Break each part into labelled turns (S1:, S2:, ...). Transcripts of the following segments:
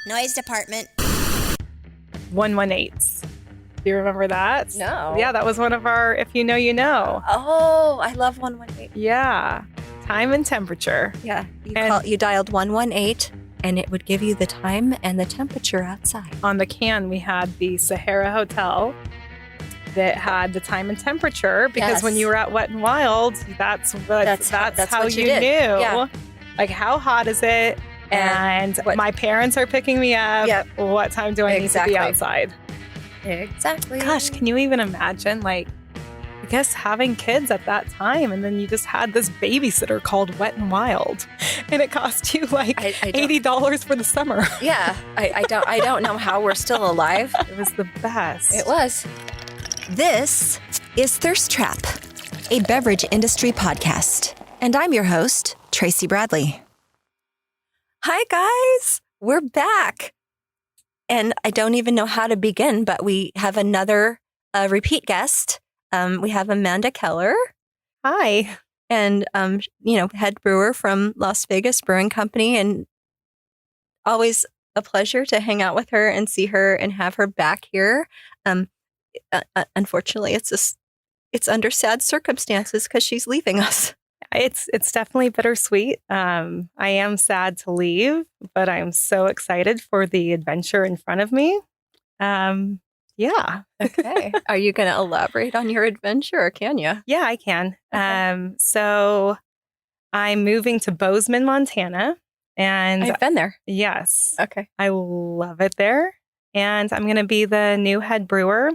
S1: Noise department.
S2: 118s. Do you remember that?
S3: No.
S2: Yeah, that was one of our If You Know, You Know.
S3: Oh, I love 118.
S2: Yeah. Time and temperature.
S3: Yeah. You dialed 118 and it would give you the time and the temperature outside.
S2: On the can, we had the Sahara Hotel that had the time and temperature because when you were at Wet and Wild, that's how
S3: what
S2: you
S3: did.
S2: knew.
S3: Yeah.
S2: Like, how hot is it? And my parents are picking me up.
S3: Yep.
S2: What time do I need to be outside?
S3: Exactly.
S2: Gosh, can you even imagine, like, I guess having kids at that time, and then you just had this babysitter called Wet and Wild, and it cost you like $80 for the summer.
S3: Yeah, I don't know how we're still alive.
S2: It was the best.
S3: It was.
S1: This is Thirst Trap, a beverage industry podcast. And I'm your host, Tracy Bradley.
S3: Hi, guys. We're back. And I don't even know how to begin, but we have another repeat guest. We have Amanda Keller.
S2: Hi.
S3: And, head brewer from Las Vegas Brewing Company. And always a pleasure to hang out with her and see her and have her back here. Unfortunately, it's under sad circumstances because she's leaving us.
S2: It's definitely bittersweet. I am sad to leave, but I'm so excited for the adventure in front of me. Yeah.
S3: Okay. Are you going to elaborate on your adventure, or can you?
S2: Yeah, I can.
S3: Okay.
S2: So I'm moving to Bozeman, Montana. And
S3: I've been there.
S2: Yes.
S3: Okay.
S2: I love it there. And I'm going to be the new head brewer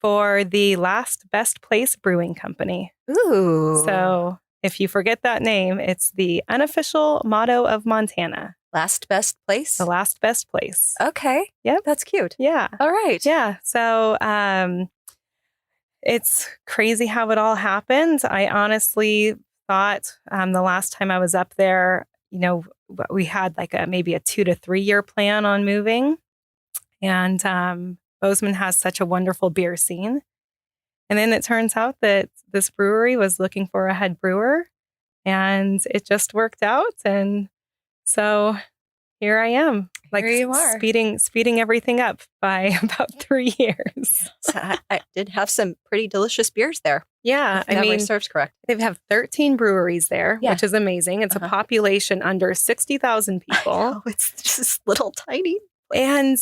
S2: for the Last Best Place Brewing Company.
S3: Ooh.
S2: So if you forget that name, it's the unofficial motto of Montana.
S3: Last Best Place?
S2: The Last Best Place.
S3: Okay.
S2: Yep.
S3: That's cute.
S2: Yeah.
S3: All right.
S2: Yeah. So it's crazy how it all happened. I honestly thought the last time I was up there, we had like maybe a 2 to 3 year plan on moving. And Bozeman has such a wonderful beer scene. And then it turns out that this brewery was looking for a head brewer, and it just worked out. And so here I am, like
S3: here you are.
S2: speeding everything up by about 3 years.
S3: So I did have some pretty delicious beers there.
S2: Yeah.
S3: I mean, serves correct.
S2: They have 13 breweries there, which is amazing. It's a population under 60,000 people.
S3: I know, it's just little tiny.
S2: And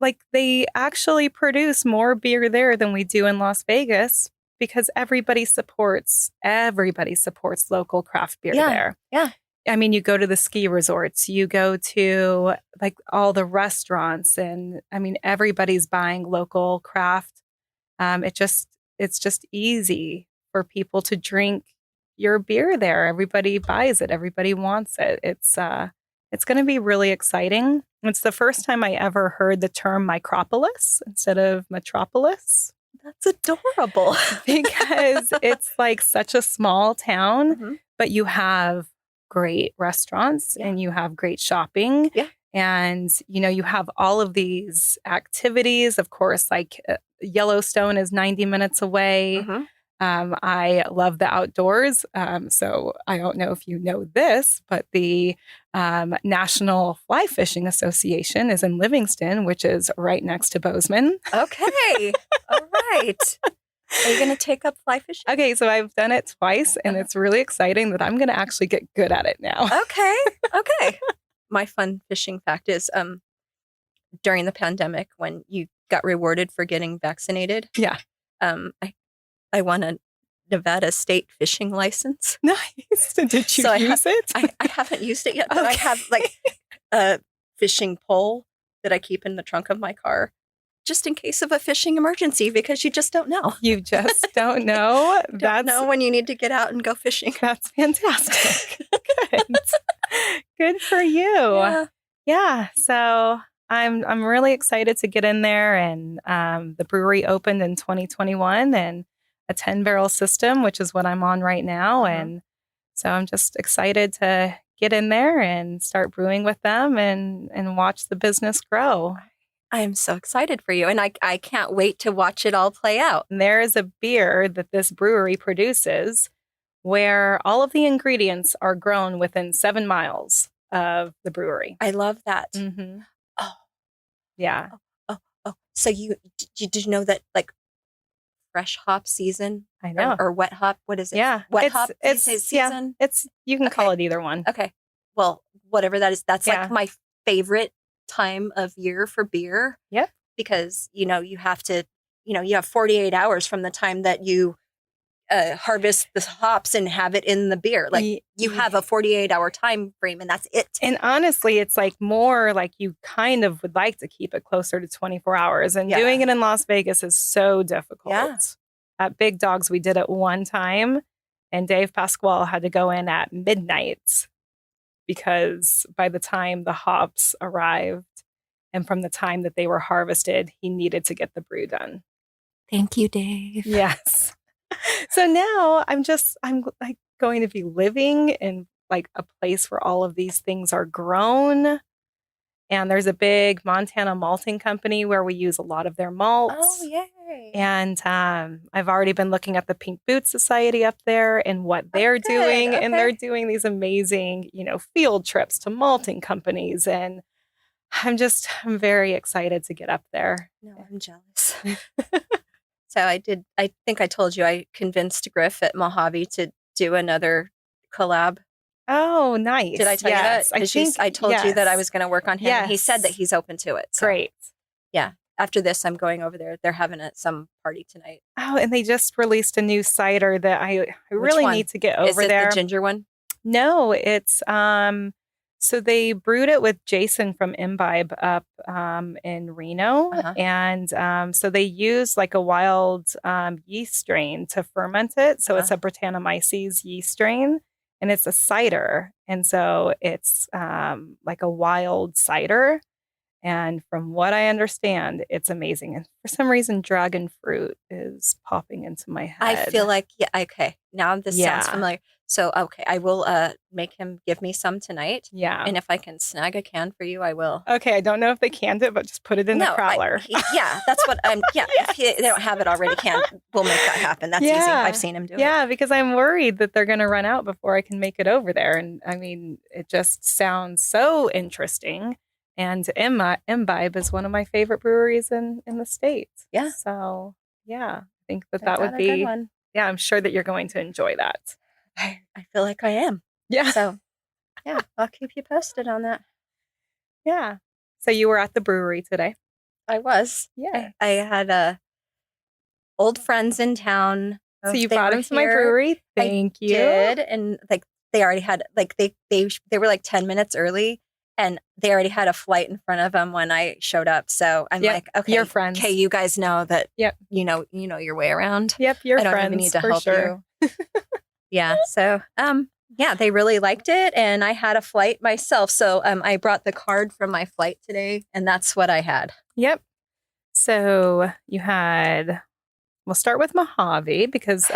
S2: like they actually produce more beer there than we do in Las Vegas because everybody supports local craft beer there.
S3: Yeah.
S2: I mean, you go to the ski resorts, you go to like all the restaurants, and I mean, everybody's buying local craft. It's just easy for people to drink your beer there. Everybody buys it. Everybody wants it. It's going to be really exciting. It's the first time I ever heard the term micropolis instead of metropolis.
S3: That's adorable.
S2: Because it's like such a small town, but you have great restaurants and you have great shopping.
S3: Yeah.
S2: And, you have all of these activities. Of course, like Yellowstone is 90 minutes away. I love the outdoors. So I don't know if you know this, but the National Fly Fishing Association is in Livingston, which is right next to Bozeman.
S3: Okay. All right. Are you going to take up fly fishing?
S2: Okay, so I've done it twice, and it's really exciting that I'm going to actually get good at it now.
S3: Okay. My fun fishing fact is during the pandemic, when you got rewarded for getting vaccinated.
S2: Yeah.
S3: I won a Nevada state fishing license.
S2: Nice. Did you use it?
S3: I haven't used it yet, but I have like a fishing pole that I keep in the trunk of my car just in case of a fishing emergency, because you just don't know.
S2: You just don't know.
S3: Don't know when you need to get out and go fishing.
S2: That's fantastic. Good for you. Yeah. So I'm really excited to get in there, and the brewery opened in 2021 and a 10-barrel system, which is what I'm on right now. And so I'm just excited to get in there and start brewing with them and watch the business grow.
S3: I'm so excited for you. And I can't wait to watch it all play out.
S2: And there is a beer that this brewery produces where all of the ingredients are grown within 7 miles of the brewery.
S3: I love that.
S2: Yeah.
S3: Oh. So did you know that like fresh hop season
S2: I know.
S3: or wet hop? What is it?
S2: Yeah.
S3: Wet hop season?
S2: Yeah, you can call
S3: Okay.
S2: it either one.
S3: Okay. Well, whatever that is, that's
S2: Yeah.
S3: like my favorite time of year for beer
S2: Yep.
S3: because, you have 48 hours from the time that you harvest the hops and have it in the beer. Like you have a 48-hour time frame and that's it.
S2: And honestly, it's like more like you kind of would like to keep it closer to 24 hours. And doing it in Las Vegas is so difficult.
S3: Yeah.
S2: At Big Dogs, we did it one time, and Dave Pasquale had to go in at midnight because by the time the hops arrived and from the time that they were harvested, he needed to get the brew done.
S3: Thank you, Dave.
S2: Yes. So now I'm like going to be living in like a place where all of these things are grown. And there's a big Montana malting company where we use a lot of their malts.
S3: Oh, yay.
S2: And I've already been looking at the Pink Boot Society up there and what they're doing.
S3: Okay.
S2: And they're doing these amazing, field trips to malting companies. And I'm very excited to get up there.
S3: No, I'm jealous. So I think I told you I convinced Griff at Mojave to do another collab.
S2: Oh, nice.
S3: Did I tell you that? I told you that I was going to work on him. Yes. And he said that he's open to it. So.
S2: Great.
S3: Yeah. After this, I'm going over there. They're having some party tonight.
S2: Oh, and they just released a new cider that I really need to get over there.
S3: Is it the ginger one?
S2: No, it's so they brewed it with Jason from Imbibe up in Reno.
S3: Uh-huh.
S2: And so they used like a wild yeast strain to ferment it. So it's a Brettanomyces yeast strain. And it's a cider. And so it's like a wild cider. And from what I understand, it's amazing. And for some reason, dragon fruit is popping into my head.
S3: I feel like, okay. Now this sounds familiar. So, okay, I will make him give me some tonight.
S2: Yeah.
S3: And if I can snag a can for you, I will.
S2: Okay, I don't know if they canned it, but just put it in the crowler.
S3: That's what I'm, if they don't have it already canned, we'll make that happen. That's easy. I've seen him do it.
S2: Yeah, because I'm worried that they're going to run out before I can make it over there. And I mean, it just sounds so interesting. And Imbibe is one of my favorite breweries in the States.
S3: Yeah.
S2: So, yeah, I think that would be, I'm sure that you're going to enjoy that.
S3: I feel like I am.
S2: Yeah.
S3: So, yeah, I'll keep you posted on that.
S2: Yeah. So you were at the brewery today?
S3: I was.
S2: Yeah.
S3: I had old friends in town.
S2: So you brought them to my brewery? Thank you.
S3: I did. And like they already had, like they were like 10 minutes early. And they already had a flight in front of them when I showed up. So I'm like, okay,
S2: you're friends.
S3: Okay, you guys know that. You know your way around.
S2: Yep, you're friends.
S3: I don't even need to help you. Yeah. So they really liked it, and I had a flight myself. So I brought the card from my flight today, and that's what I had.
S2: Yep. So you had. We'll start with Mojave because.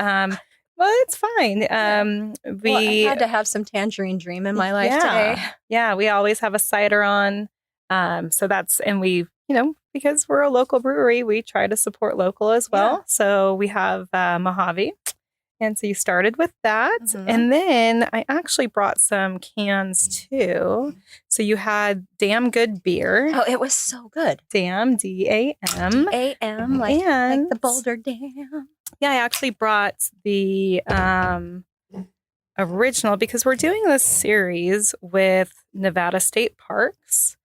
S2: Well, it's fine.
S3: I had to have some Tangerine Dream in my life today.
S2: Yeah, we always have a cider on. So and we, because we're a local brewery, we try to support local as well. Yeah. So we have Mojave. And so you started with that. Mm-hmm. And then I actually brought some cans too. So you had Damn Good Beer.
S3: Oh, it was so good.
S2: Damn, D-A-M.
S3: D-A-M, like the Boulder Dam.
S2: Yeah, I actually brought the original because we're doing this series with Nevada State Parks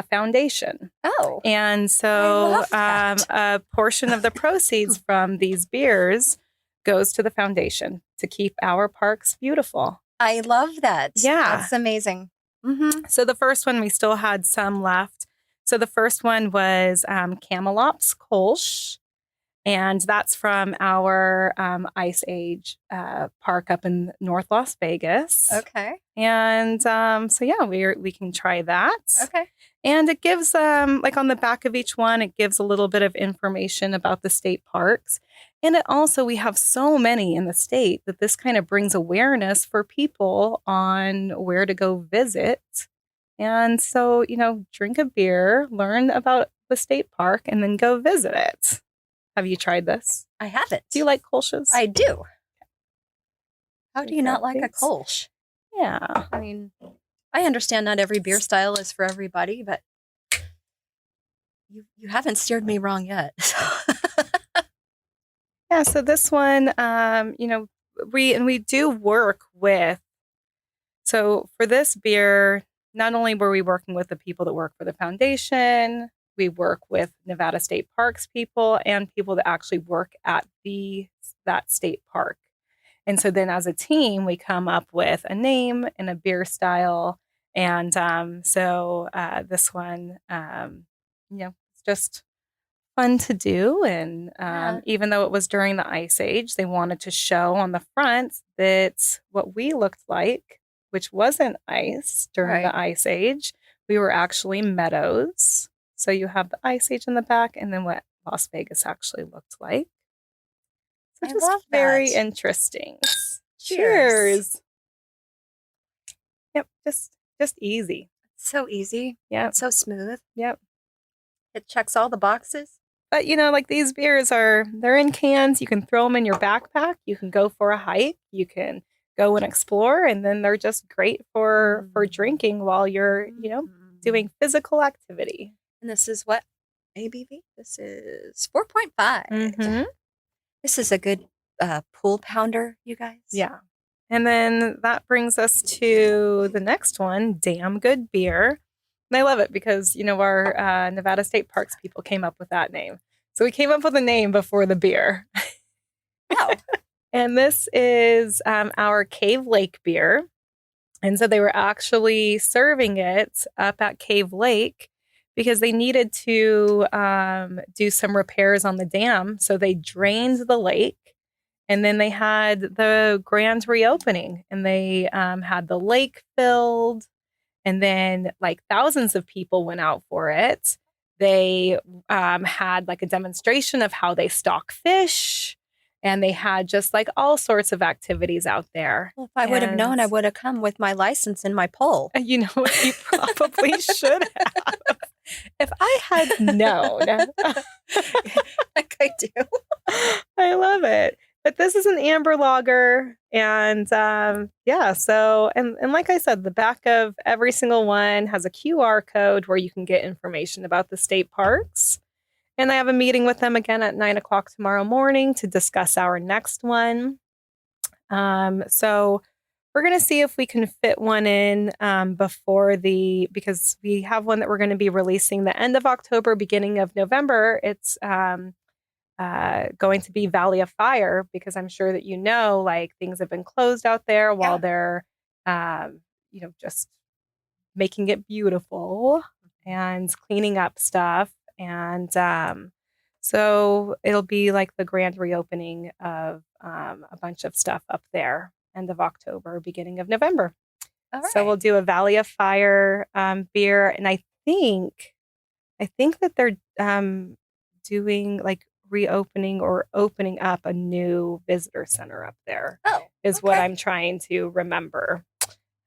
S2: Foundation.
S3: Oh.
S2: And so a portion of the proceeds from these beers goes to the foundation to keep our parks beautiful.
S3: I love that.
S2: Yeah.
S3: That's amazing. Mm-hmm.
S2: So the first one, we still had some left. So the first one was Camelops Kolsch. And that's from our Ice Age park up in North Las Vegas.
S3: Okay.
S2: And we can try that.
S3: Okay.
S2: And it gives like on the back of each one, it gives a little bit of information about the state parks. And we have so many in the state that this kind of brings awareness for people on where to go visit. And so, drink a beer, learn about the state park, and then go visit it. Have you tried this?
S3: I haven't.
S2: Do you like Kolsch's?
S3: I do. How do you not like a Kolsch?
S2: Yeah.
S3: I mean, I understand not every beer style is for everybody, but You haven't steered me wrong yet.
S2: Yeah, so this one, we do work with. So for this beer, not only were we working with the people that work for the foundation, we work with Nevada State Parks people and people that actually work at that state park. And so then as a team, we come up with a name and a beer style. And this one, it's just fun to do. And even though it was during the Ice Age, they wanted to show on the front that what we looked like, which wasn't ice during the Ice Age, we were actually meadows. So you have the Ice Age in the back and then what Las Vegas actually looked like. So just very interesting. Cheers. Yep, just easy.
S3: So easy.
S2: Yeah.
S3: So smooth.
S2: Yep.
S3: It checks all the boxes.
S2: But, like these beers they're in cans. You can throw them in your backpack. You can go for a hike. You can go and explore. And then they're just great for drinking while you're, doing physical activity.
S3: And this is what ABV? This is 4.5.
S2: Mm-hmm.
S3: This is a good pool pounder, you guys.
S2: Yeah. And then that brings us to the next one, Damn Good Beer. And I love it because, our Nevada State Parks people came up with that name. So we came up with a name before the beer.
S3: Wow.
S2: And this is our Cave Lake beer. And so they were actually serving it up at Cave Lake because they needed to do some repairs on the dam. So they drained the lake. And then they had the grand reopening and they had the lake filled. And then like thousands of people went out for it. They had like a demonstration of how they stock fish. And they had just like all sorts of activities out there.
S3: Well, if I would have known, I would have come with my license and my pole.
S2: You know what? You probably should have. If I had known.
S3: Like I do.
S2: I love it. But this is an amber lager. And and like I said, the back of every single one has a QR code where you can get information about the state parks. And I have a meeting with them again at 9:00 tomorrow morning to discuss our next one. So we're going to see if we can fit one in because we have one that we're going to be releasing the end of October, beginning of November. It's going to be Valley of Fire because I'm sure that like things have been closed out there while they're, just making it beautiful and cleaning up stuff. And so it'll be like the grand reopening of a bunch of stuff up there, end of October, beginning of November.
S3: All right.
S2: So we'll do a Valley of Fire beer. And I think that they're doing like reopening or opening up a new visitor center up there is what I'm trying to remember.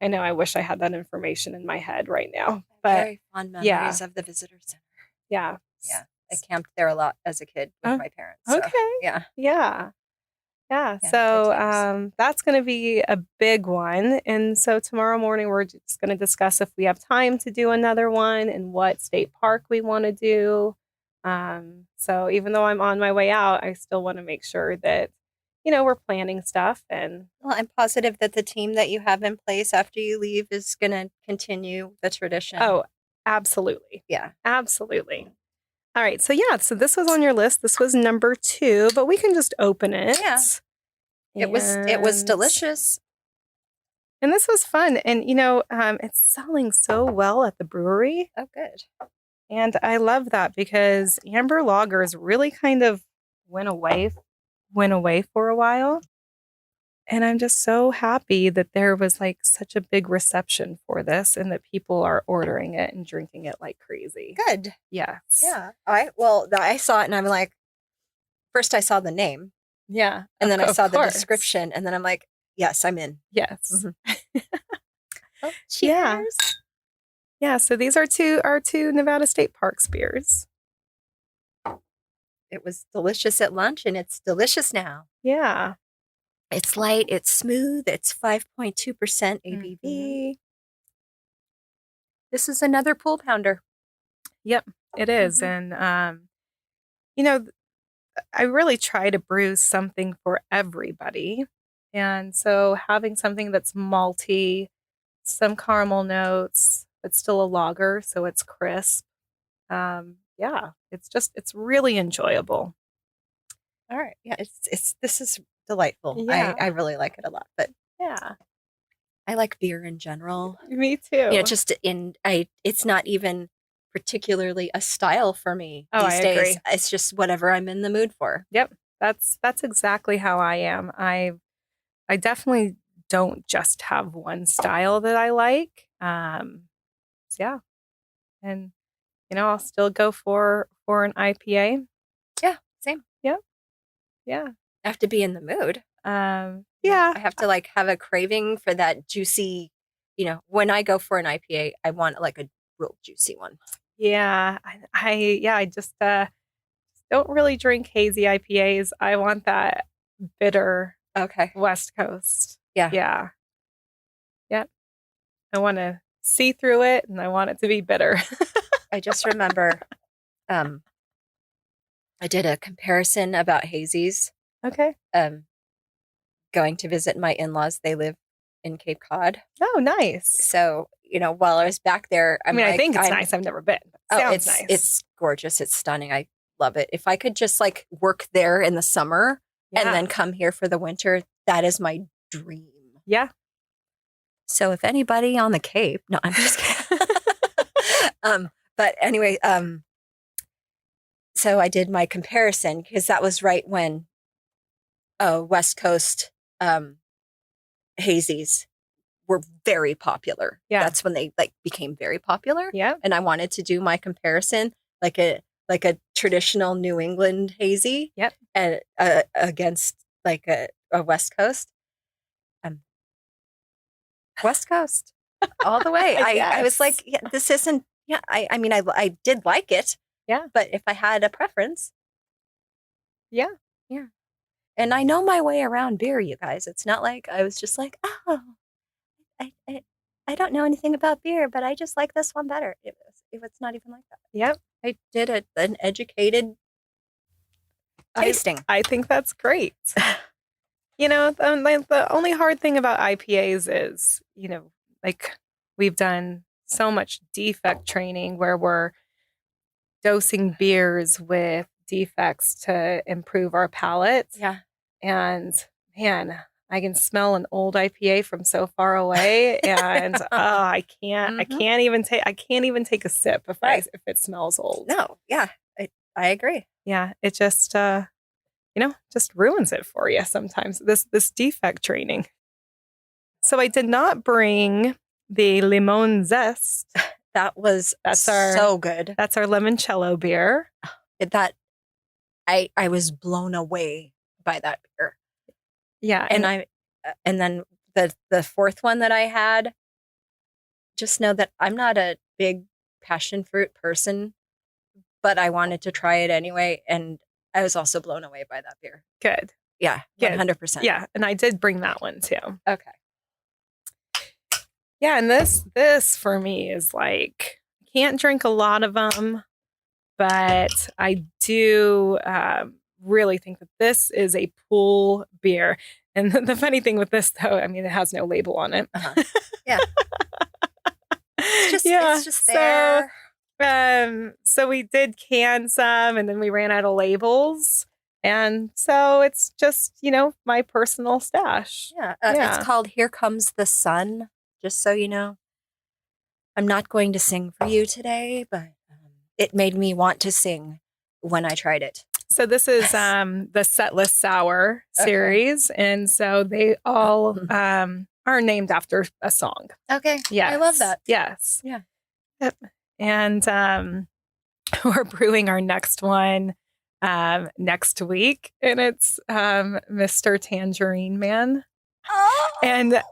S2: I know I wish I had that information in my head right now. But
S3: very fond memories of the visitor center.
S2: Yeah.
S3: Yeah. I camped there a lot as a kid with my parents. So,
S2: okay.
S3: Yeah.
S2: Yeah. Yeah. So that's going to be a big one. And so tomorrow morning, we're just going to discuss if we have time to do another one and what state park we want to do. So even though I'm on my way out, I still want to make sure that, we're planning stuff. And
S3: well, I'm positive that the team that you have in place after you leave is going to continue the tradition.
S2: Oh, absolutely.
S3: Yeah.
S2: Absolutely. All right. So this was on your list. This was number 2, but we can just open it.
S3: Yeah. It was delicious.
S2: And this was fun. And, it's selling so well at the brewery.
S3: Oh, good.
S2: And I love that because amber lagers really kind of went away for a while. And I'm just so happy that there was like such a big reception for this and that people are ordering it and drinking it like crazy.
S3: Good.
S2: Yes.
S3: Yeah. I saw it and I'm like, first I saw the name.
S2: Yeah.
S3: And then I saw the description and then I'm like, yes, I'm in.
S2: Yes.
S3: Mm-hmm. Oh, cheers.
S2: Yeah. Yeah. So these are our two Nevada State Parks beers.
S3: It was delicious at lunch and it's delicious now.
S2: Yeah.
S3: It's light, it's smooth, it's 5.2% ABV.
S2: Mm-hmm.
S3: This is another pool pounder.
S2: Yep. It is.
S3: Mhm.
S2: And, you know, I really try to brew something for everybody. And so having something that's malty, some caramel notes, but still a lager, so it's crisp. Yeah, it's really enjoyable.
S3: All right. Yeah, this is delightful.
S2: Yeah.
S3: I really like it a lot, but
S2: Yeah,
S3: I like beer in general.
S2: me
S3: You know,
S2: too.
S3: just it's not even particularly a style for me
S2: Oh, I
S3: these days.
S2: agree.
S3: It's just whatever I'm in the mood for.
S2: Yep. That's exactly how I am. I definitely don't just have one style that I like. So yeah. And I'll still go for an IPA.
S3: Yeah, same.
S2: Yep. Yeah.
S3: I have to be in the mood.
S2: Yeah.
S3: I have to like have a craving for that juicy, when I go for an IPA, I want like a real juicy one.
S2: Yeah. I just don't really drink hazy IPAs. I want that bitter
S3: Okay.
S2: West Coast.
S3: Yeah.
S2: Yeah. Yep. I want to see through it and I want it to be bitter.
S3: I just remember um I did a comparison about hazies.
S2: Okay.
S3: Um Going to visit my in-laws. They live in Cape Cod.
S2: Oh, nice.
S3: So, while I was back there,
S2: I mean, I think it's nice. I've never been. Sounds nice.
S3: It's gorgeous. It's stunning. I love it. If I could just like work there in the summer and then come here for the winter, that is my dream.
S2: Yeah.
S3: So if anybody on the Cape, no, I'm just kidding. But anyway, so I did my comparison because that was right when West Coast hazies were very popular.
S2: Yeah.
S3: That's when they like became very popular.
S2: Yeah.
S3: And I wanted to do my comparison like a traditional New England hazy.
S2: Yep.
S3: And against like a West Coast. West Coast all the way. I was like, yeah, this isn't. Yeah, I mean, I did like it.
S2: Yeah.
S3: But if I had a preference.
S2: Yeah.
S3: Yeah. And I know my way around beer, you guys. It's not like I was just like, oh, I don't know anything about beer, but I just like this one better. It was not even like that.
S2: Yep.
S3: I did an educated tasting.
S2: I think that's great. The only hard thing about IPAs is, like we've done so much defect training where we're dosing beers with defects to improve our palate.
S3: Yeah.
S2: And man, I can smell an old IPA from so far away, and I can't even take a sip if it smells old.
S3: No, yeah, I agree.
S2: Yeah, it just just ruins it for you sometimes. This defect training. So I did not bring the limon zest.
S3: That's so good.
S2: That's our limoncello beer.
S3: I was blown away by that beer.
S2: Yeah,
S3: and then the fourth one that I had, just know that I'm not a big passion fruit person, but I wanted to try it anyway, and I was also blown away by that beer.
S2: Good.
S3: Yeah, 100%.
S2: Yeah, and I did bring that one too.
S3: Okay.
S2: Yeah, and this for me is like, I can't drink a lot of them, but I do really think that this is a pool beer. And the funny thing with this, though, I mean, it has no label on it.
S3: Uh-huh. Yeah. It's just there.
S2: So we did can some, and then we ran out of labels. And so it's just, my personal stash.
S3: Yeah. It's called Here Comes the Sun, just so you know. I'm not going to sing for you today, but it made me want to sing when I tried it.
S2: So this is the Setlist Sour series. Okay. And so they all are named after a song.
S3: Okay.
S2: Yeah,
S3: I love that.
S2: Yes.
S3: Yeah.
S2: Yep. And we're brewing our next one next week. And it's Mr. Tangerine Man.
S3: Oh!
S2: And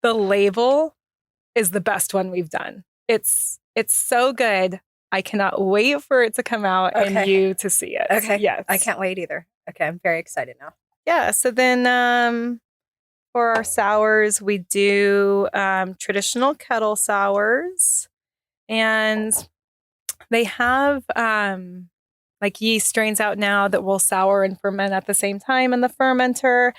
S2: the label is the best one we've done. It's so good. I cannot wait for it to come out and you to see it.
S3: Okay.
S2: Yes.
S3: I can't wait either. Okay. I'm very excited now.
S2: Yeah. So then for our sours, we do traditional kettle sours. And They have like yeast strains out now that will sour and ferment at the same time in the fermenter.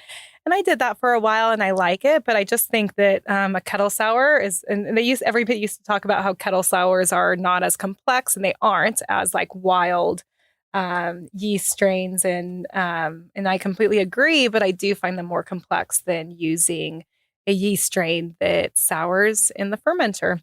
S2: And I did that for a while and I like it, but I just think that a kettle sour is, and everybody used to talk about how kettle sours are not as complex, and they aren't as like wild yeast strains. And I completely agree, but I do find them more complex than using a yeast strain that sours in the fermenter.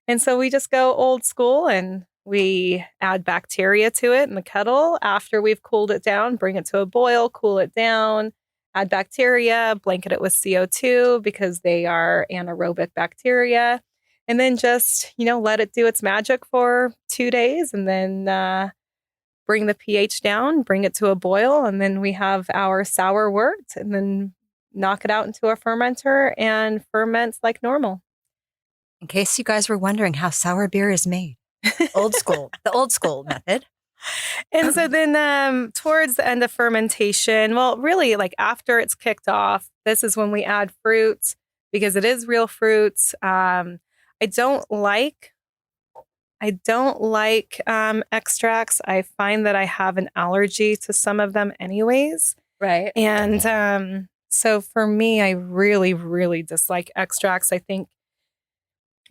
S2: And so we just go old school and we add bacteria to it in the kettle after we've cooled it down, bring it to a boil, cool it down, add bacteria, blanket it with CO2 because they are anaerobic bacteria, and then just, let it do its magic for 2 days, and then bring the pH down, bring it to a boil, and then we have our sour wort, and then knock it out into a fermenter and ferment like normal.
S3: In case you guys were wondering how sour beer is made, the old school method.
S2: And so then towards the end of fermentation, well, really like after it's kicked off, this is when we add fruit because it is real fruit. I don't like extracts. I find that I have an allergy to some of them anyways.
S3: Right.
S2: And so for me, I really, really dislike extracts. I think,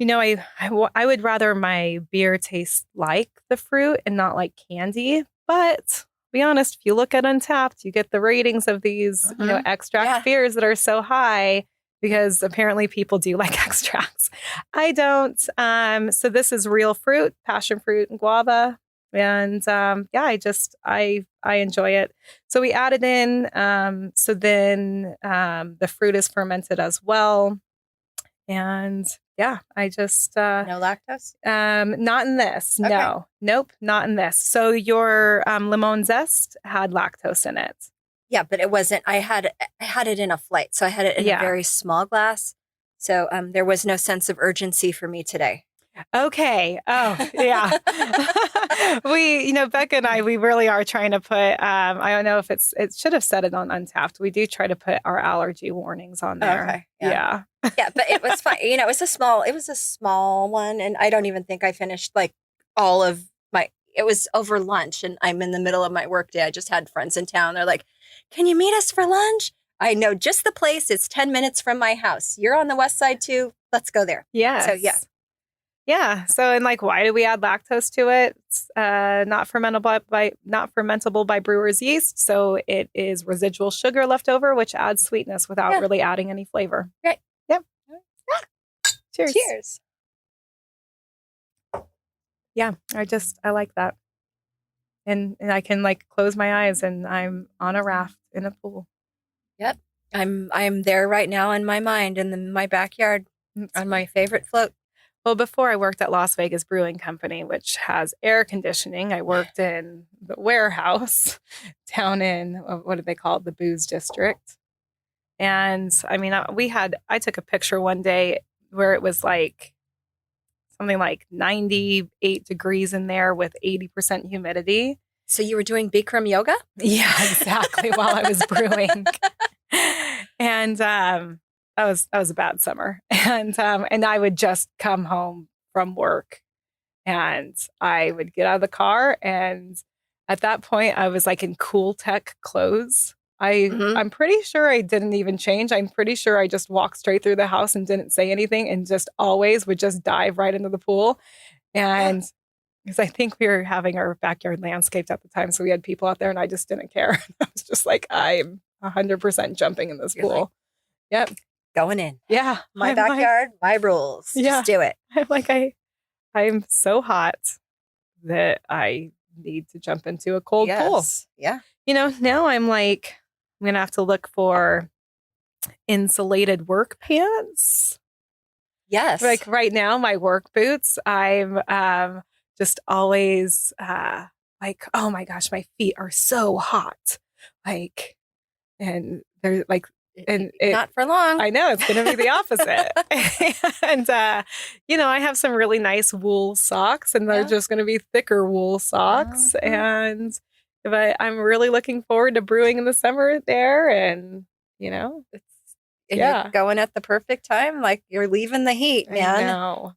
S2: I would rather my beer taste like the fruit and not like candy. But to be honest, if you look at Untapped, you get the ratings of these, extract beers that are so high because apparently people do like extracts. I don't. So this is real fruit, passion fruit and guava. And I enjoy it. So we added in. So then the fruit is fermented as well. And I just
S3: no lactose?
S2: Not in this.
S3: Okay.
S2: No. Nope, not in this. So your lemon zest had lactose in it.
S3: Yeah, but it wasn't. I had it in a flight, so I had it in a very small glass. So there was no sense of urgency for me today.
S2: Okay. Oh, yeah. Becca and I, we really are trying to put, I don't know if it should have said it on Untapped. We do try to put our allergy warnings on there.
S3: Okay.
S2: Yeah.
S3: Yeah, but it was fine. It was a small one. And I don't even think I finished like all of it was over lunch and I'm in the middle of my workday. I just had friends in town. They're like, can you meet us for lunch? I know just the place. It's 10 minutes from my house. You're on the west side too. Let's go there.
S2: Yeah.
S3: So yeah.
S2: Yeah. So, and like, why do we add lactose to it? It's not fermentable by brewer's yeast. So it is residual sugar left over, which adds sweetness without really adding any flavor.
S3: Right.
S2: Yep. Cheers.
S3: Cheers.
S2: Yeah. I like that. And I can like close my eyes and I'm on a raft in a pool.
S3: Yep. I'm there right now in my mind in my backyard on my favorite float.
S2: Well, before I worked at Las Vegas Brewing Company, which has air conditioning, I worked in the warehouse down in, what do they call it? The booze district. And I mean, I took a picture one day where it was like something like 98 degrees in there with 80% humidity.
S3: So you were doing Bikram yoga?
S2: Yeah, exactly. While I was brewing. And, that was a bad summer. And I would just come home from work and I would get out of the car. And at that point I was like in cool tech clothes. I'm pretty sure I didn't even change. I'm pretty sure I just walked straight through the house and didn't say anything and just always would just dive right into the pool. And because I think we were having our backyard landscaped at the time. So we had people out there and I just didn't care. I was just like, I'm 100% jumping in this pool.
S3: Like,
S2: yep.
S3: Going in.
S2: Yeah.
S3: My backyard, my rules.
S2: Yeah.
S3: Just do it.
S2: I'm like, I'm so hot that I need to jump into a cold pool.
S3: Yeah.
S2: Now I'm like, I'm going to have to look for insulated work pants.
S3: Yes.
S2: Like right now, my work boots, I'm just always like, oh my gosh, my feet are so hot. Like, and they're like, and
S3: not for long.
S2: I know it's going to be the opposite. And, I have some really nice wool socks and they're just going to be thicker wool socks. And I'm really looking forward to brewing in the summer there. And, you're
S3: going at the perfect time. Like you're leaving the heat, man.
S2: I know.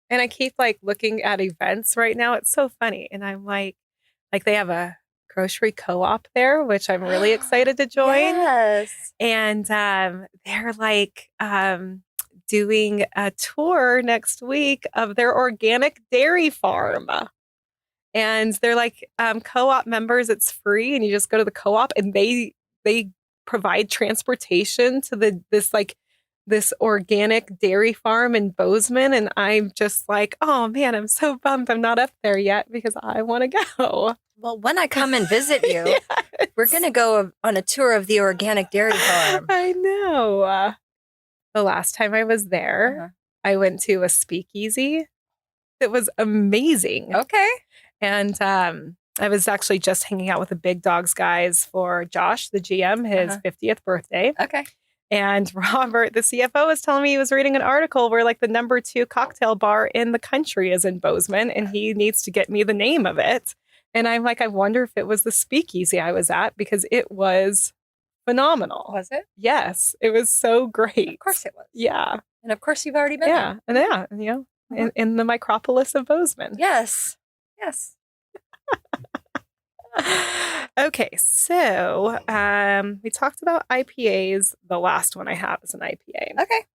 S2: And I keep like looking at events right now. It's so funny. And I'm like they have a grocery co-op there, which I'm really excited to join.
S3: Yes.
S2: And they're like doing a tour next week of their organic dairy farm. And they're like co-op members. It's free, and you just go to the co-op, and they provide transportation to this organic dairy farm in Bozeman. And I'm just like, oh man, I'm so bummed I'm not up there yet because I want to go.
S3: Well, when I come and visit you,
S2: Yes.
S3: we're going to go on a tour of the organic dairy farm.
S2: I know. The last time I was there, I went to a speakeasy. It was amazing.
S3: Okay.
S2: And I was actually just hanging out with the Big Dogs guys for Josh, the GM, his 50th birthday.
S3: Okay.
S2: And Robert, the CFO, was telling me he was reading an article where like the number 2 cocktail bar in the country is in Bozeman, and he needs to get me the name of it. And I'm like, I wonder if it was the speakeasy I was at, because it was phenomenal.
S3: Was it?
S2: Yes. It was so great.
S3: Of course it was.
S2: Yeah.
S3: And of course you've already been there.
S2: And you know, in the micropolis of Bozeman.
S3: Yes. Yes.
S2: Okay, so we talked about IPAs. The last one I have is an IPA.
S3: Okay.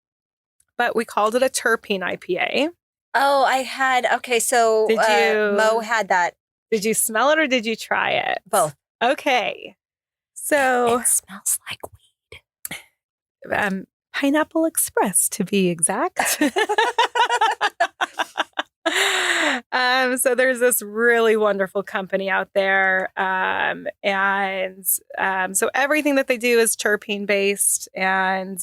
S2: But we called it a terpene IPA.
S3: Oh, I had, okay, so
S2: Did you-
S3: Mo had that.
S2: Did you smell it or did you try it?
S3: Both.
S2: Okay. So
S3: It smells like weed.
S2: Pineapple Express, to be exact. So there's this really wonderful company out there. So everything that they do is terpene based. And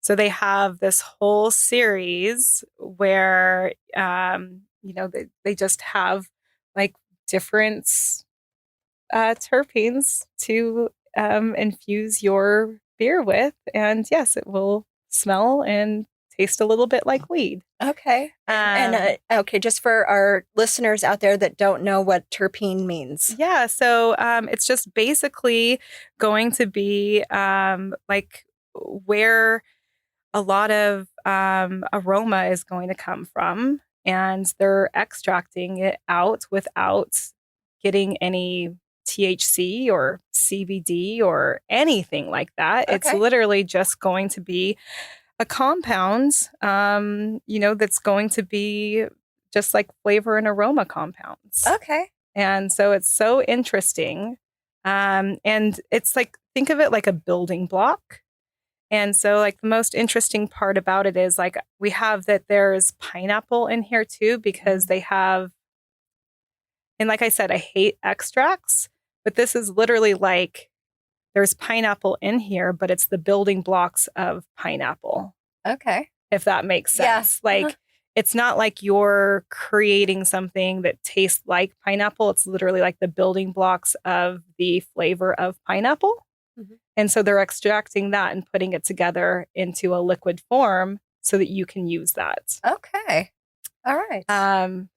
S2: so they have this whole series where, they just have like different terpenes to infuse your beer with. And yes, it will smell and taste a little bit like weed.
S3: Okay. Okay, just for our listeners out there that don't know what terpene means.
S2: Yeah. So it's just basically going to be like where a lot of aroma is going to come from. And they're extracting it out without getting any THC or CBD or anything like that.
S3: Okay.
S2: It's literally just going to be a compound, that's going to be just like flavor and aroma compounds.
S3: Okay.
S2: And so it's so interesting. And it's like, think of it like a building block. And so like the most interesting part about it is like we have that there's pineapple in here too, because they have, and like I said, I hate extracts, but this is literally like there's pineapple in here, but it's the building blocks of pineapple.
S3: Okay.
S2: If that makes sense.
S3: Yeah.
S2: Like it's not like you're creating something that tastes like pineapple. It's literally like the building blocks of the flavor of pineapple.
S3: Mm-hmm.
S2: And so they're extracting that and putting it together into a liquid form so that you can use that.
S3: Okay. All right.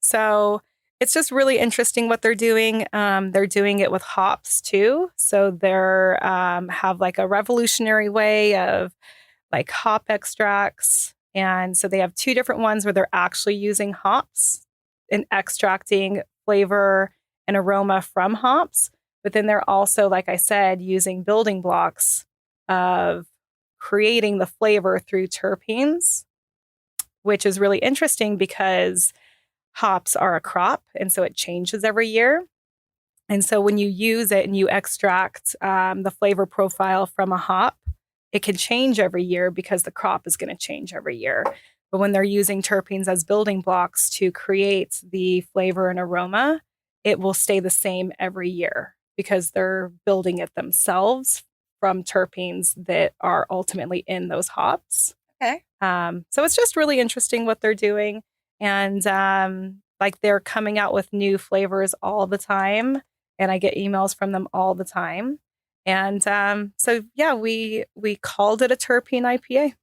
S2: So it's just really interesting what they're doing. They're doing it with hops too. So they're have like a revolutionary way of like hop extracts. And so they have 2 different ones where they're actually using hops and extracting flavor and aroma from hops. But then they're also, like I said, using building blocks of creating the flavor through terpenes, which is really interesting because hops are a crop. And so it changes every year. And so when you use it and you extract the flavor profile from a hop, it can change every year because the crop is going to change every year. But when they're using terpenes as building blocks to create the flavor and aroma, it will stay the same every year because they're building it themselves from terpenes that are ultimately in those hops.
S3: Okay.
S2: So it's just really interesting what they're doing. And like they're coming out with new flavors all the time. And I get emails from them all the time. And so, yeah, we called it a terpene IPA.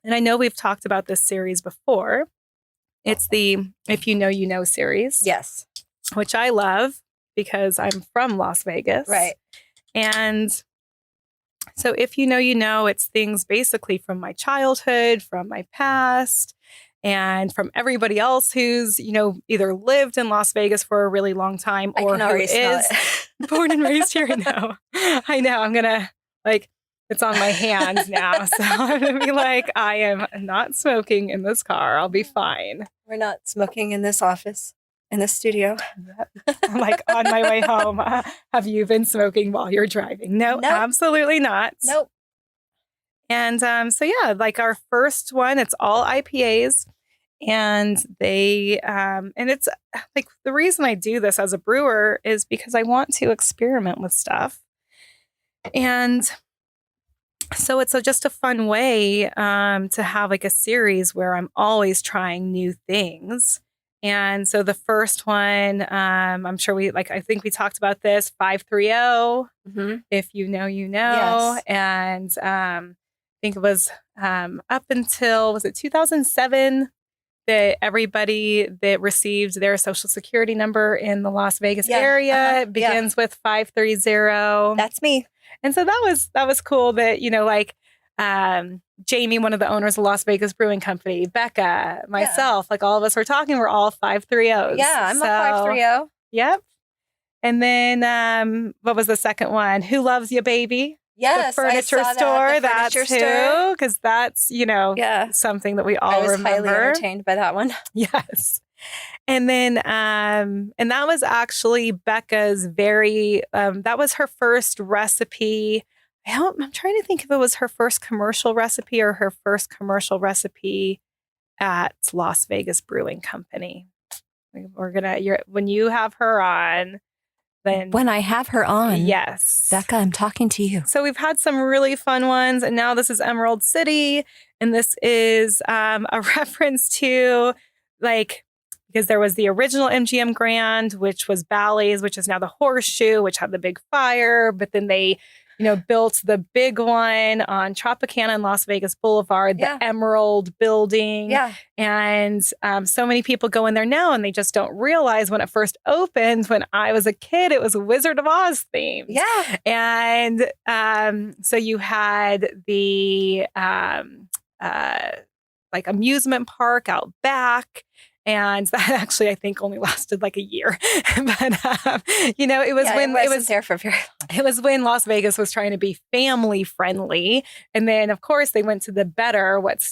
S2: And I know we've talked about this series before. It's the If You Know, You Know series.
S3: Yes.
S2: Which I love because I'm from Las Vegas.
S3: Right.
S2: And so If You Know, You Know, it's things basically from my childhood, from my past. and from everybody else who's, either lived in Las Vegas for a really long time or who is born and raised here. I know. I'm going to it's on my hands now. So I'm going to be like, I am not smoking in this car. I'll be fine.
S3: We're not smoking in this office, in the studio.
S2: I'm on my way home. Have you been smoking while you're driving? No, nope. Absolutely not.
S3: Nope.
S2: And our first one, it's all IPAs. And they, and it's the reason I do this as a brewer is because I want to experiment with stuff. And so it's just a fun way to have a series where I'm always trying new things. And so the first one, I'm sure I think we talked about this, 530. Mm-hmm. If you know, you know. Yes. And I think it was up until, was it 2007? That everybody that received their social security number in the Las Vegas area begins with 530.
S3: That's me.
S2: And so that was cool that, Jamie, one of the owners of Las Vegas Brewing Company, Becca, myself, all of us were talking, we're all 530s.
S3: Yeah, I'm a 530.
S2: Yep. And then what was the second one? Who Loves You, Baby?
S3: Yes,
S2: the furniture store.
S3: That's
S2: who, because that's something that we all remember.
S3: I was highly entertained by that one.
S2: Yes, and then and that was actually Becca's very. That was her first recipe. I'm trying to think if it was her first commercial recipe or her first commercial recipe at Las Vegas Brewing Company. When you have her on. Then,
S1: when I have her on,
S2: yes,
S1: Becca, I'm talking to you.
S2: So we've had some really fun ones, and now this is Emerald City, and this is a reference to because there was the original MGM Grand, which was Bally's, which is now the Horseshoe, which had the big fire, but then they built the big one on Tropicana and Las Vegas Boulevard, the Emerald building.
S3: Yeah. And
S2: so many people go in there now and they just don't realize when it first opened, when I was a kid, it was Wizard of Oz themed.
S3: Yeah.
S2: And so you had the amusement park out back. And that actually, I think, only lasted a year. But it was when
S3: it was there for very long.
S2: It was when Las Vegas was trying to be family friendly, and then of course they went to the better. What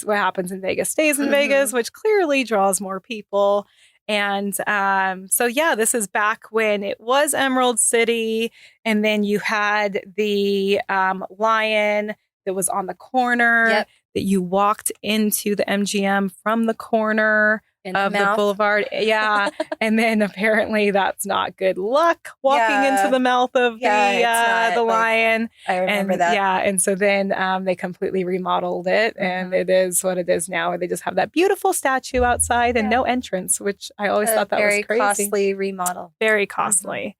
S2: happens in Vegas stays in Vegas, which clearly draws more people. And this is back when it was Emerald City, and then you had the lion that was on the corner that you walked into the MGM from the corner of the boulevard. Yeah. And then apparently that's not good luck walking into the mouth of the lion.
S3: I remember that.
S2: Yeah. And so then they completely remodeled it, and it is what it is now, where they just have that beautiful statue outside and no entrance, which I always thought that was crazy.
S3: Very costly remodel.
S2: Very costly.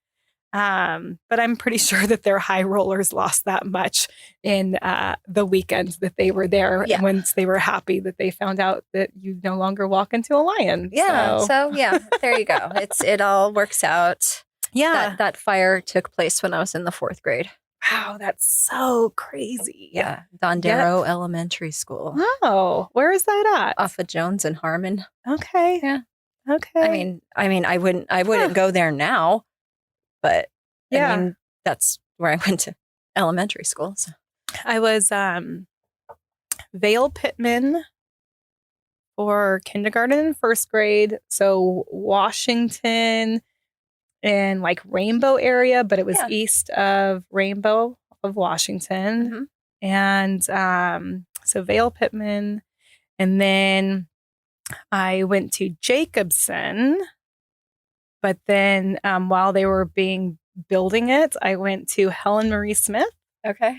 S2: But I'm pretty sure that their high rollers lost that much in the weekend that they were there. And once they were happy that they found out that you no longer walk into a lion.
S3: Yeah. So there you go. It all works out.
S2: Yeah.
S3: That fire took place when I was in the 4th grade.
S2: Wow, that's so crazy.
S3: Yeah. Dondero Elementary School.
S2: Oh, where is that at?
S3: Off of Jones and Harmon.
S2: Okay.
S3: Yeah.
S2: Okay.
S3: I mean, I wouldn't go there now. But I mean, that's where I went to elementary school. So.
S2: I was Vale Pittman for kindergarten and 1st grade. So Washington and Rainbow area, but it was east of Rainbow of Washington. Mm-hmm. And so Vale Pittman. And then I went to Jacobson. But then while they were building it, I went to Helen Marie Smith.
S3: Okay.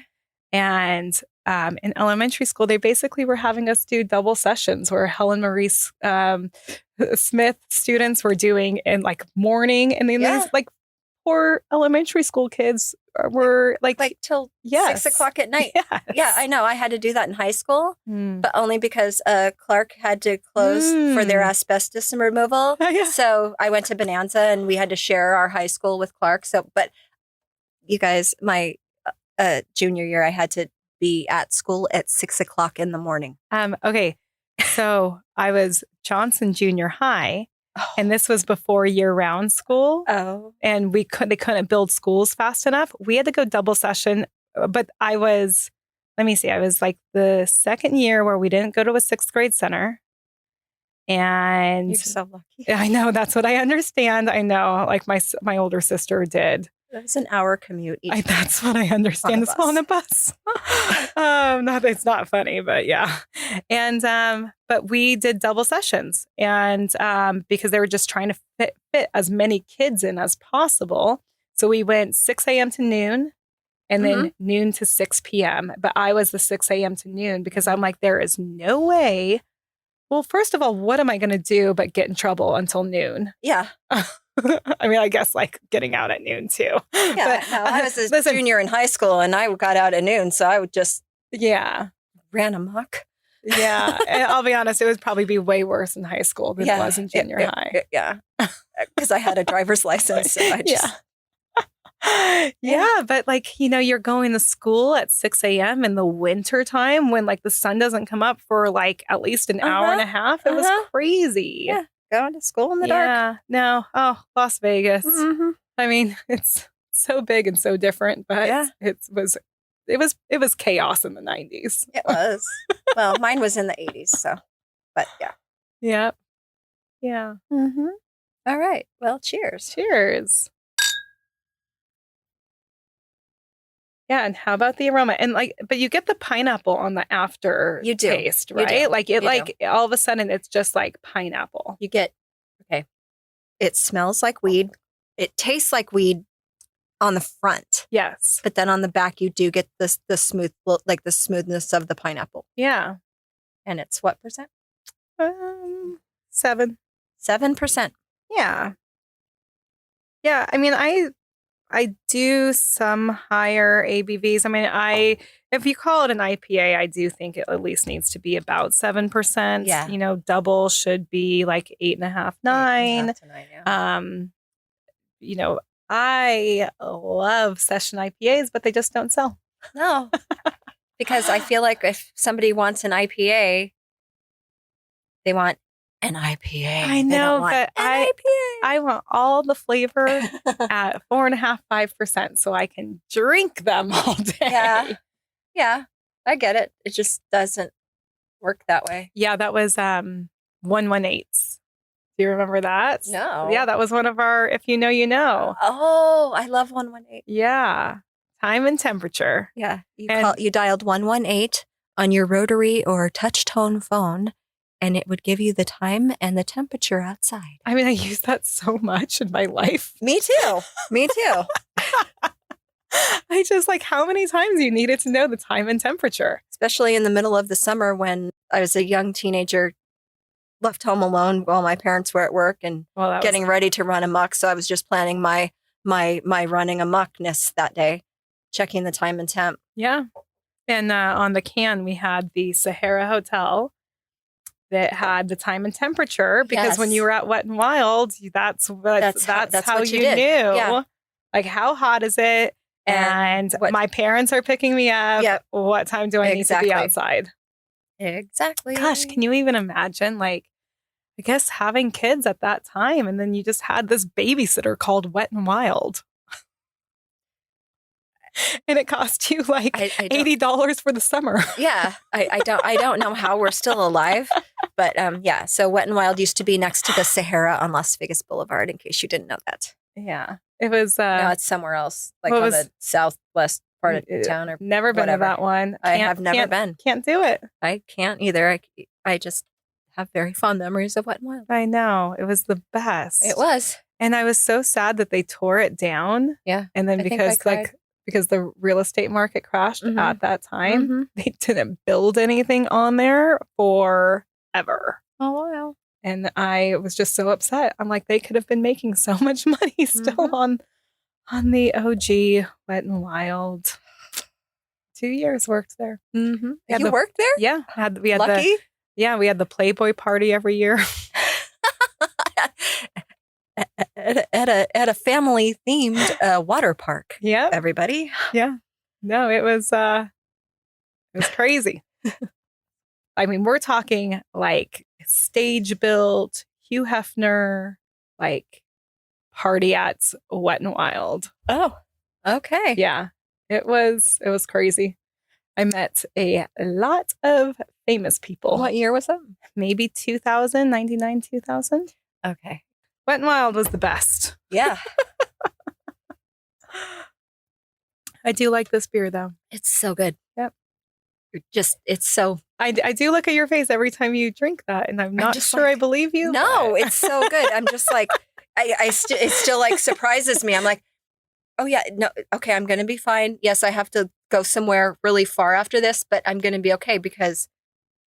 S2: And in elementary school, they basically were having us do double sessions where Helen Marie Smith students were doing in morning. And then these poor elementary school kids were
S3: till 6 o'clock at night.
S2: Yes.
S3: Yeah, I know. I had to do that in high school, but only because Clark had to close for their asbestos removal. So I went to Bonanza and we had to share our high school with Clark. So, but you guys, my junior year, I had to be at school at 6 o'clock in the morning.
S2: Okay. So I was Johnson Junior High,
S3: Oh.
S2: and this was before year-round school.
S3: Oh.
S2: And they couldn't build schools fast enough. We had to go double session. But I was like the second year where we didn't go to a 6th grade center. And
S3: You're so lucky.
S2: I know, that's what I understand. I know, like my older sister did.
S3: That was an hour commute.
S2: That's what I understand. It's on a bus. It's not funny, but yeah. And but we did double sessions, and because they were just trying to fit as many kids in as possible. So we went 6 a.m. to noon, and then noon to 6 p.m. But I was the 6 a.m. to noon because I'm like, there is no way. Well, first of all, what am I going to do but get in trouble until noon?
S3: Yeah.
S2: I mean, I guess like getting out at noon too.
S3: Yeah.
S2: But,
S3: no, I was a junior in high school and I got out at noon. So I would just ran amok.
S2: Yeah. And I'll be honest, it would probably be way worse in high school than it was in junior high.
S3: Yeah. Because I had a driver's license. So I just...
S2: Yeah, but like, you're going to school at 6 a.m. in the winter time when like the sun doesn't come up for like at least an hour and a half. It was crazy.
S3: Yeah, going to school in the dark.
S2: Yeah, no. Oh, Las Vegas. Mm-hmm. I mean, it's so big and so different, but it was chaos in the 90s.
S3: It was. Well, mine was in the 80s, so, but yeah.
S2: Yep. Yeah.
S3: Mm-hmm. All right. Well, cheers.
S2: Cheers. Yeah, and how about the aroma? And like, but you get the pineapple on the after taste, right? Like all of a sudden it's just like pineapple.
S3: You get, it smells like weed. It tastes like weed on the front.
S2: Yes.
S3: But then on the back you do get the smooth, like the smoothness of the pineapple.
S2: Yeah.
S3: And it's what percent?
S2: 7%.
S3: 7%.
S2: Yeah. Yeah, I mean, I do some higher ABVs. I mean, if you call it an IPA, I do think it at least needs to be about 7%.
S3: Yeah.
S2: Double should be like 8.5, 9.
S3: 8.5 to 9, yeah.
S2: I love session IPAs, but they just don't sell.
S3: No, because I feel like if somebody wants an IPA, they want an IPA.
S2: I know, but I want all the flavor at 4.5%, 5%, so I can drink them all day.
S3: Yeah, I get it. It just doesn't work that way.
S2: Yeah, that was 118s. Do you remember that?
S3: No.
S2: Yeah, that was one of our If You Know, You Know.
S3: Oh, I love 118.
S2: Yeah, time and temperature.
S3: Yeah, you dialed 118 on your rotary or touch tone phone. And it would give you the time and the temperature outside.
S2: I mean, I use that so much in my life.
S3: Me too. Me too.
S2: I just like how many times you needed to know the time and temperature.
S3: Especially in the middle of the summer when I was a young teenager, left home alone while my parents were at work and getting ready to run amok. So I was just planning my running amokness that day, checking the time and temp.
S2: Yeah. And on the can, we had the Sahara Hotel that had the time and temperature because when you were at Wet and Wild, that's how you knew. Yeah. Like, how hot is it? And my parents are picking me up. Yep. What time do I need to be outside?
S3: Exactly.
S2: Gosh, can you even imagine? Like, I guess having kids at that time, and then you just had this babysitter called Wet and Wild. And it cost you like $80 for the summer.
S3: Yeah, I don't know how we're still alive, but yeah. So Wet and Wild used to be next to the Sahara on Las Vegas Boulevard. In case you didn't know that.
S2: Yeah, it was.
S3: No, it's somewhere else, like on the southwest part of town, or
S2: never been to that one.
S3: I have never been.
S2: Can't do it.
S3: I can't either. I just have very fond memories of Wet and Wild.
S2: I know, it was the best.
S3: It was,
S2: and I was so sad that they tore it down.
S3: Yeah,
S2: and then because the real estate market crashed at that time, they didn't build anything on there forever.
S3: Oh, wow.
S2: And I was just so upset. I'm like, they could have been making so much money still on the OG Wet and Wild. 2 years worked there.
S3: Mm-hmm. You worked there?
S2: Yeah. We had
S3: Lucky?
S2: We had the Playboy party every year.
S3: At a family themed water park.
S2: Yeah,
S3: everybody.
S2: Yeah, no, it was crazy. I mean, we're talking like stage built, Hugh Hefner, like party at Wet and Wild.
S3: Oh, okay.
S2: Yeah, it was crazy. I met a lot of famous people.
S3: What year was that?
S2: Maybe 2000, 99, 2000.
S3: Okay.
S2: Wet and Wild was the best.
S3: Yeah.
S2: I do like this beer though.
S3: It's so good.
S2: Yep.
S3: It's so.
S2: I do look at your face every time you drink that, and I'm not sure I believe you.
S3: No, it's so good. I'm just like, it still like surprises me. I'm like, oh yeah, no, okay, I'm going to be fine. Yes, I have to go somewhere really far after this, but I'm going to be okay because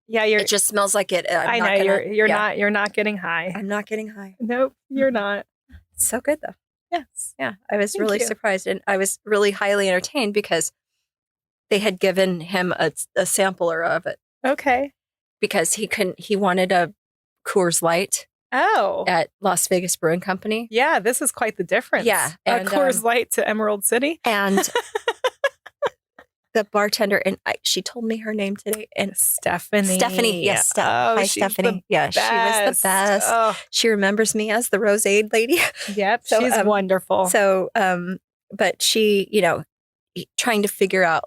S3: it just smells like it.
S2: I know you're not getting high.
S3: I'm not getting high.
S2: Nope, you're not.
S3: It's so good though.
S2: Yes.
S3: Yeah, I was
S2: Thank
S3: really
S2: you.
S3: surprised, and I was really highly entertained because they had given him a sampler of it
S2: Okay.
S3: because he wanted a Coors Light
S2: Oh.
S3: at Las Vegas Brewing Company.
S2: Yeah, this is quite the difference.
S3: Yeah,
S2: and Coors Light to Emerald City.
S3: And the bartender, and she told me her name today, and
S2: Stephanie.
S3: Yes,
S2: Hi,
S3: Stephanie. Yeah, she was the best.
S2: Oh.
S3: She remembers me as the Rosade lady.
S2: Yep,
S3: So,
S2: she's wonderful.
S3: So, but she, trying to figure out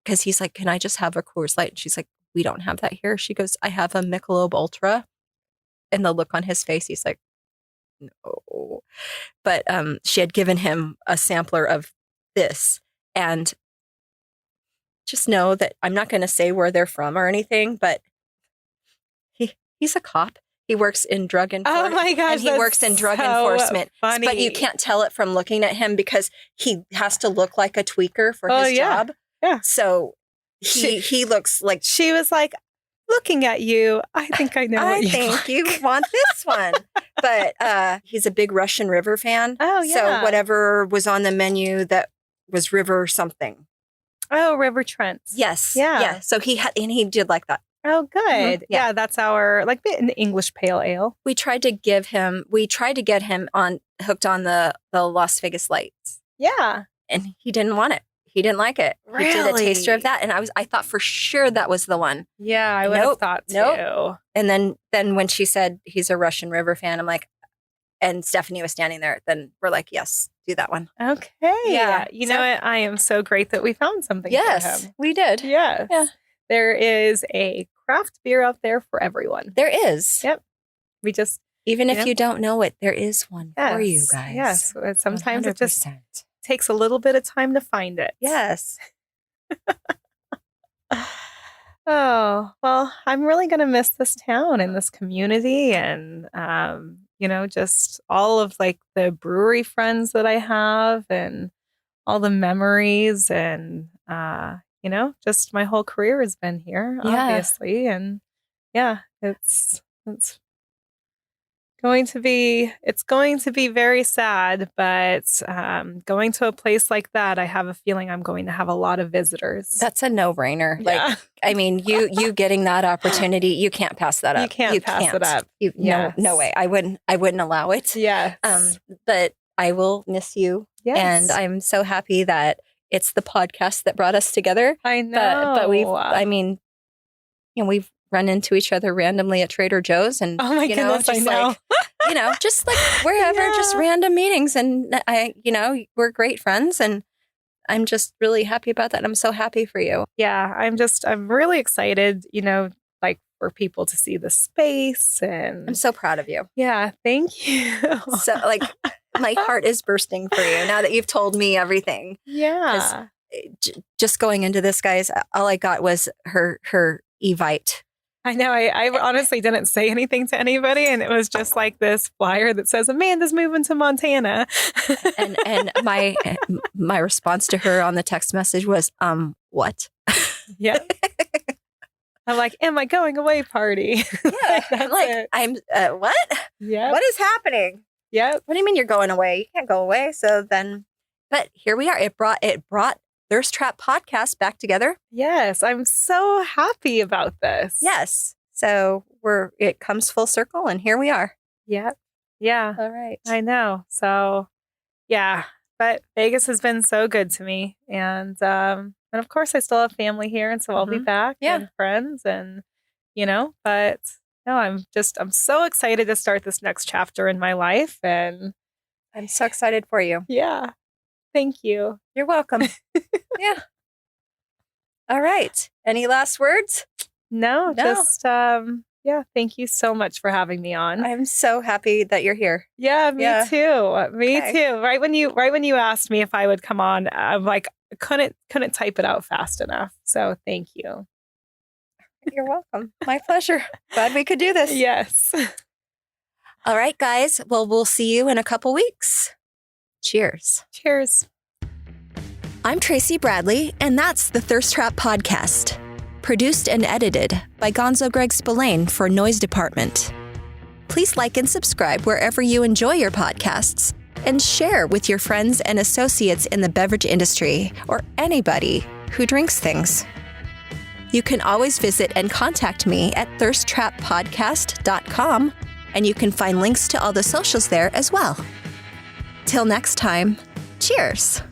S3: because he's like, can I just have a Coors Light? And she's like, we don't have that here. She goes, I have a Michelob Ultra. And the look on his face, he's like, no. But she had given him a sampler of this. And just know that I'm not going to say where they're from or anything, but he's a cop. He works in drug enforcement.
S2: Oh my gosh,
S3: and he works in drug enforcement.
S2: Funny.
S3: But you can't tell it from looking at him because he has to look like a tweaker for his job.
S2: Yeah.
S3: So he looks like.
S2: She was like, looking at you, I think I know what you
S3: think
S2: like.
S3: you want this one. But he's a big Russian River fan.
S2: Oh, yeah.
S3: So whatever was on the menu that was River something.
S2: Oh, River Trent.
S3: Yes.
S2: Yeah.
S3: Yeah. So he did like that.
S2: Oh, good.
S3: Mhm.
S2: Yeah, that's our an English pale ale.
S3: We tried to get him hooked on the Las Vegas Lights.
S2: Yeah.
S3: And he didn't want it. He didn't like it. He did a taster of that. And I thought for sure that was the one.
S2: Yeah, I would have thought too.
S3: Nope. And then when she said he's a Russian River fan, I'm like, and Stephanie was standing there, then we're like, yes, do that one.
S2: Okay.
S3: Yeah.
S2: You know what? I am so great that we found something for
S3: Yes,
S2: him.
S3: we did.
S2: Yes.
S3: Yeah.
S2: There is a craft beer out there for everyone.
S3: There is.
S2: Yep. We just
S3: Even if you don't know it, there is one for you
S2: yes,
S3: guys.
S2: Yes. Sometimes it just
S3: 100%.
S2: takes a little bit of time to find it.
S3: Yes.
S2: Oh, well, I'm really going to miss this town and this community and, just all of like the brewery friends that I have and all the memories and, just my whole career has been here, obviously. And yeah, it's going to be very sad, but going to a place like that, I have a feeling I'm going to have a lot of visitors.
S3: That's a no-brainer.
S2: Yeah.
S3: Like, I mean, you getting that opportunity, you can't pass that up.
S2: You can't pass it up. Yes.
S3: No way. I wouldn't allow it.
S2: Yes.
S3: But I will miss you.
S2: Yes.
S3: And I'm so happy that it's the podcast that brought us together.
S2: I know.
S3: But we've run into each other randomly at Trader Joe's and
S2: oh my goodness, I know.
S3: Just like wherever, just random meetings. And we're great friends and I'm just really happy about that. I'm so happy for you.
S2: Yeah, I'm really excited, for people to see the space and
S3: I'm so proud of you.
S2: Yeah, thank you.
S3: So my heart is bursting for you now that you've told me everything.
S2: Yeah.
S3: Just going into this, guys, all I got was her Evite.
S2: I know. I honestly didn't say anything to anybody, and it was just like this flyer that says Amanda's moving to Montana.
S3: and my response to her on the text message was, what?
S2: Yeah. I'm like, am I going away party?
S3: Yeah. I'm what?
S2: Yeah.
S3: What is happening?
S2: Yep.
S3: What do you mean you're going away? You can't go away. So then, but here we are. It brought Thirst Trap podcast back together.
S2: Yes. I'm so happy about this.
S3: Yes. So it comes full circle and here we are.
S2: Yep. Yeah.
S3: All right.
S2: I know. So yeah, but Vegas has been so good to me and, And of course, I still have family here. And so I'll be back and friends and, but no, I'm so excited to start this next chapter in my life. And
S3: I'm so excited for you.
S2: Yeah. Thank you.
S3: You're welcome. Yeah. All right. Any last words?
S2: No. Just, thank you so much for having me on.
S3: I'm so happy that you're here.
S2: Yeah, me too. Me too. Right when you asked me if I would come on, I'm like, couldn't type it out fast enough. So thank you.
S3: You're welcome. My pleasure. Glad we could do this.
S2: Yes.
S3: All right, guys. Well, we'll see you in a couple weeks. Cheers.
S2: Cheers.
S1: I'm Tracy Bradley, and that's the Thirst Trap Podcast. Produced and edited by Gonzo Greg Spillane for Noise Department. Please like and subscribe wherever you enjoy your podcasts, and share with your friends and associates in the beverage industry or anybody who drinks things. You can always visit and contact me at thirsttrappodcast.com, and you can find links to all the socials there as well. Till next time, cheers.